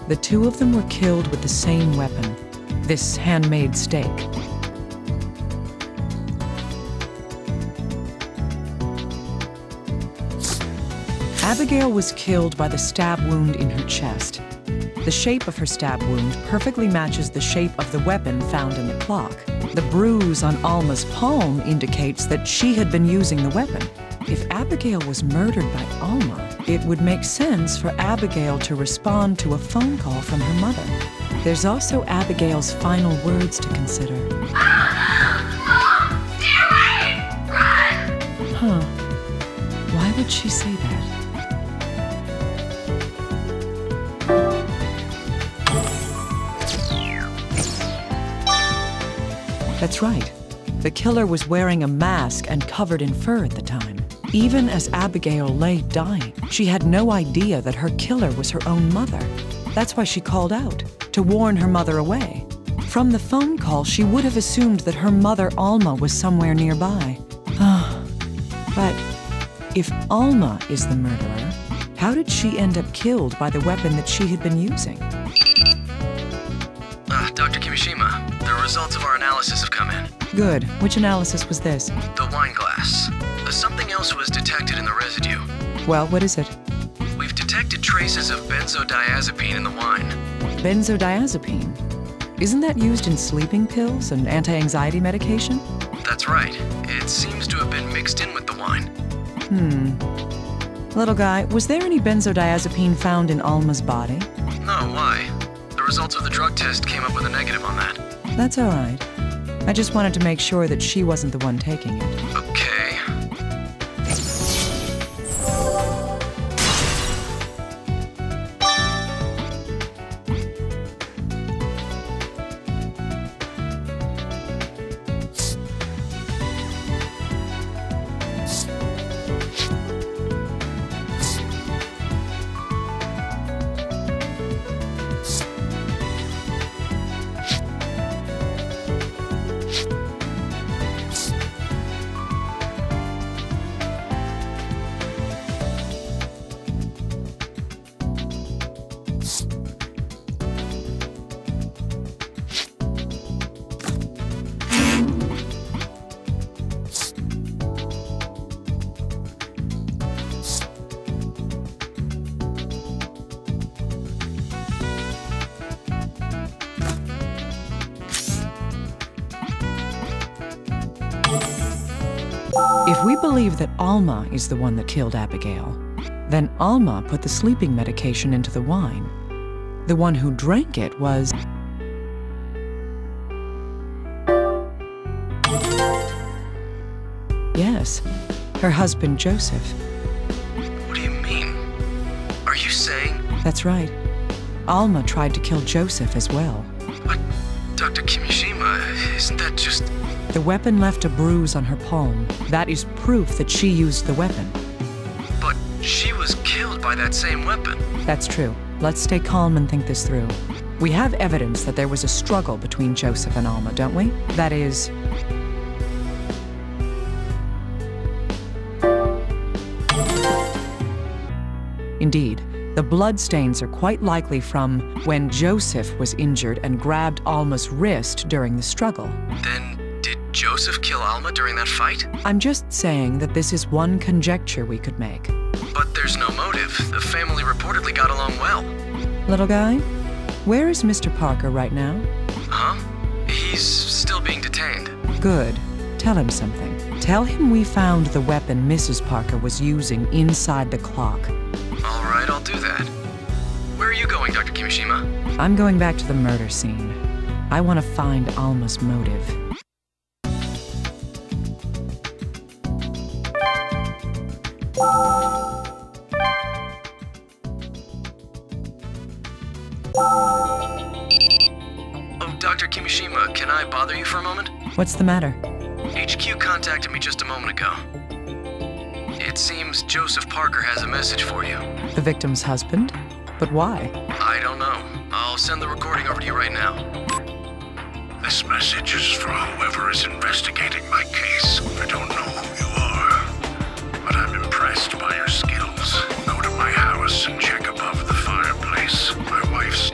The two of them were killed with the same weapon, this handmade stake. Abigail was killed by the stab wound in her chest. The shape of her stab wound perfectly matches the shape of the weapon found in the clock. The bruise on Alma's palm indicates that she had been using the weapon. If Abigail was murdered by Alma, it would make sense for Abigail to respond to a phone call from her mother. There's also Abigail's final words to consider. Huh. Why would she say that? That's right. The killer was wearing a mask and covered in fur at the time. Even as Abigail lay dying, she had no idea that her killer was her own mother. That's why she called out, to warn her mother away. From the phone call, she would have assumed that her mother, Alma, was somewhere nearby. But if Alma is the murderer, how did she end up killed by the weapon that she had been using? Dr. Kimishima, the results of our analysis have come in. Good. Which analysis was this? The wine glass. Something else was detected in the residue. Well, what is it? We've detected traces of benzodiazepine in the wine. Benzodiazepine? Isn't that used in sleeping pills and anti-anxiety medication? That's right. It seems to have been mixed in with the wine. Little guy, was there any benzodiazepine found in Alma's body? No, why? The results of the drug test came up with a negative on that. That's all right. I just wanted to make sure that she wasn't the one taking it. Okay. If we believe that Alma is the one that killed Abigail, then Alma put the sleeping medication into the wine. The one who drank it was... Yes, her husband Joseph. What do you mean? Are you saying... That's right. Alma tried to kill Joseph as well. But, Dr. Kimishima, isn't that just... The weapon left a bruise on her palm. That is proof that she used the weapon. But she was killed by that same weapon. That's true. Let's stay calm and think this through. We have evidence that there was a struggle between Joseph and Alma, don't we? That is... Indeed. The bloodstains are quite likely from when Joseph was injured and grabbed Alma's wrist during the struggle. Then, did Joseph kill Alma during that fight? I'm just saying that this is one conjecture we could make. But there's no motive. The family reportedly got along well. Little guy, where is Mr. Parker right now? Huh? He's still being detained. Good. Tell him something. Tell him we found the weapon Mrs. Parker was using inside the clock. All right, I'll do that. Where are you going, Dr. Kimishima? I'm going back to the murder scene. I want to find Alma's motive. Oh, Dr. Kimishima, can I bother you for a moment? What's the matter? HQ contacted me just a moment ago. It seems Joseph Parker has a message for you. The victim's husband? But why? I don't know. I'll send the recording over to you right now. This message is for whoever is investigating my case. I don't know who you are, but I'm impressed by your skills. Go to my house and check above the fireplace. My wife's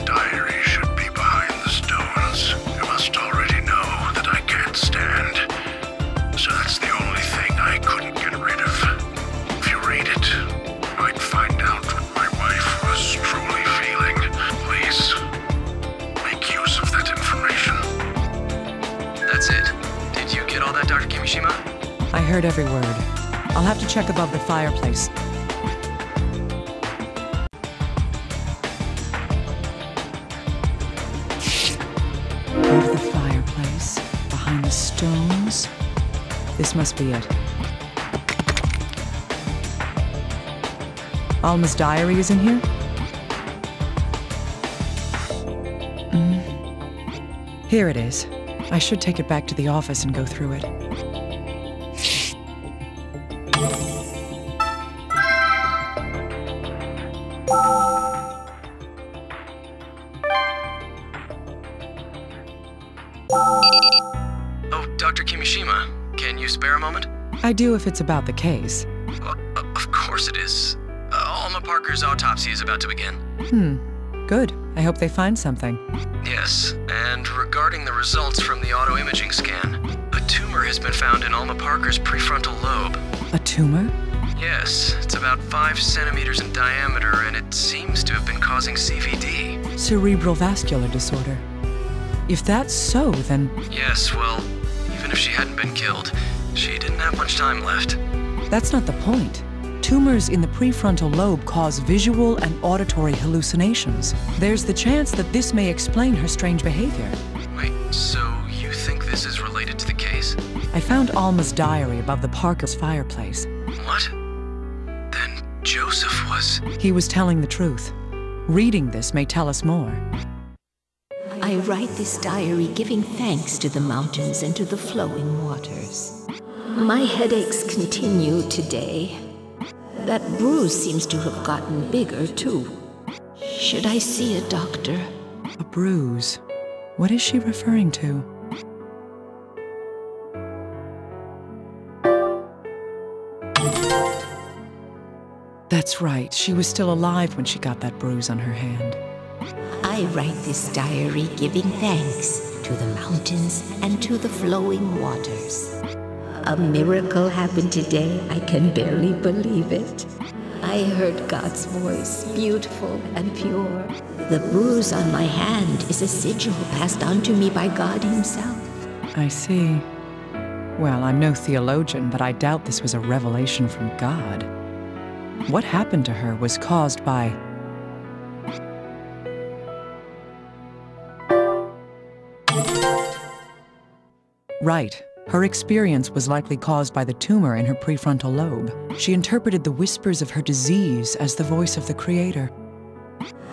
heard every word. I'll have to check above the fireplace. Above the fireplace, behind the stones. This must be it. Alma's diary is in here? Here it is. I should take it back to the office and go through it. Oh, Dr. Kimishima, can you spare a moment? I do if it's about the case. Well, of course it is. Alma Parker's autopsy is about to begin. Good. I hope they find something. Yes, and regarding the results from the auto-imaging scan, a tumor has been found in Alma Parker's prefrontal lobe. A tumor? Yes, it's about 5 centimeters in diameter, and it seems to have been causing CVD. Cerebral vascular disorder. If that's so, then... Yes, well, even if she hadn't been killed, she didn't have much time left. That's not the point. Tumors in the prefrontal lobe cause visual and auditory hallucinations. There's the chance that this may explain her strange behavior. Wait, so you think this is related to the case? I found Alma's diary above the Parker's fireplace. What? Then Joseph was... He was telling the truth. Reading this may tell us more. I write this diary giving thanks to the mountains and to the flowing waters. My headaches continue today. That bruise seems to have gotten bigger, too. Should I see a doctor? A bruise. What is she referring to? That's right. She was still alive when she got that bruise on her hand. I write this diary giving thanks to the mountains and to the flowing waters. A miracle happened today. I can barely believe it. I heard God's voice, beautiful and pure. The bruise on my hand is a sigil passed on to me by God Himself. I see. Well, I'm no theologian, but I doubt this was a revelation from God. What happened to her was caused by... Right. Her experience was likely caused by the tumor in her prefrontal lobe. She interpreted the whispers of her disease as the voice of the Creator.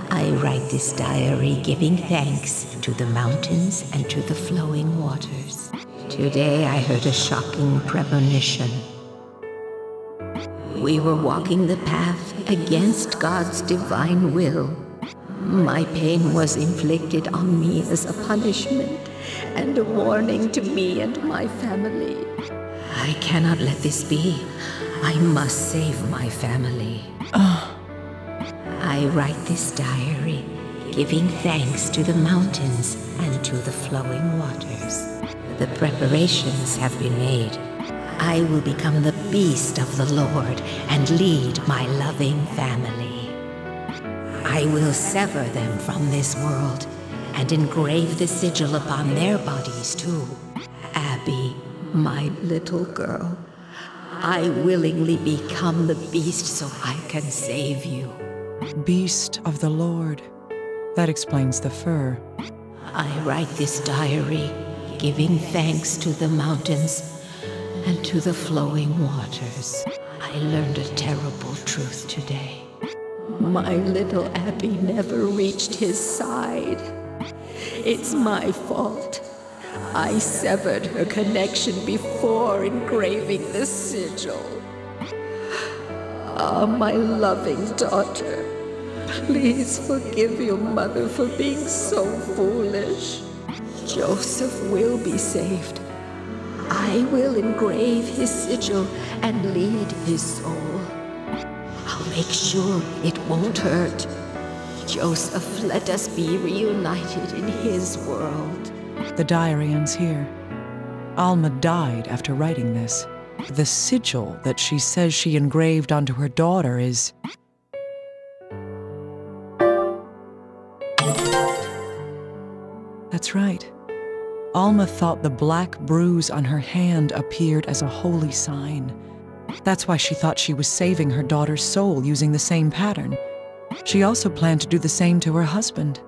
I write this diary giving thanks to the mountains and to the flowing waters. Today I heard a shocking premonition. We were walking the path against God's divine will. My pain was inflicted on me as a punishment and a warning to me and my family. I cannot let this be. I must save my family. I write this diary, giving thanks to the mountains and to the flowing waters. The preparations have been made. I will become the beast of the Lord and lead my loving family. I will sever them from this world and engrave the sigil upon their bodies too. Abby, my little girl, I willingly become the beast so I can save you. Beast of the Lord. That explains the fur. I write this diary, giving thanks to the mountains and to the flowing waters. I learned a terrible truth today. My little Abby never reached his side. It's my fault. I severed her connection before engraving the sigil. Ah, my loving daughter, please forgive your mother for being so foolish. Joseph will be saved. I will engrave his sigil and lead his soul. I'll make sure it won't hurt. Joseph, let us be reunited in his world. The diary ends here. Alma died after writing this. The sigil that she says she engraved onto her daughter is... That's right. Alma thought the black bruise on her hand appeared as a holy sign. That's why she thought she was saving her daughter's soul using the same pattern. She also planned to do the same to her husband.